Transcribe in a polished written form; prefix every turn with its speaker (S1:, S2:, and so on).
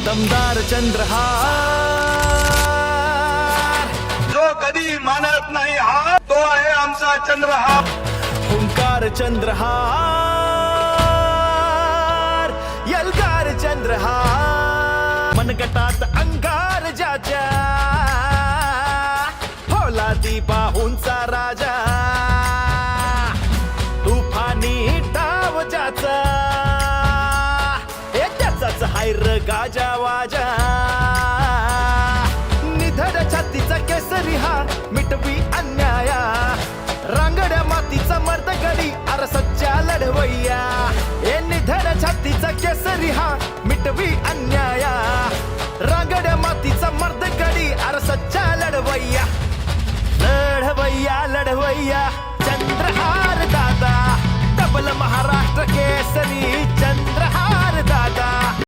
S1: दमदार चंद्रहार,
S2: जो कधी मानत नाही हार तो आहे आमचा चंद्रहार.
S1: हुंकार चंद्रहार, यलगार चंद्रहार, मनगटात अंगार ज्याच्या, फौलादी बाहूंचा राजा, तुफानी डाव ज्याचा, हे त्याचाच हायर गाजा वाजा. निधड छातीचा केसरी हा मिटवी अन्याया, रांगड्या मातीचा मर्दगडी अर सच्चा लढवय्या. हे निधड छातीचा केसरी हा मिटवी अन्याया, रांगड्या मातीचा मर्दगडी अर सच्चा लढवय्या. लढवय्या लढवय्या चंद्रहार दादा, डबल महाराष्ट्र केसरी चंद्र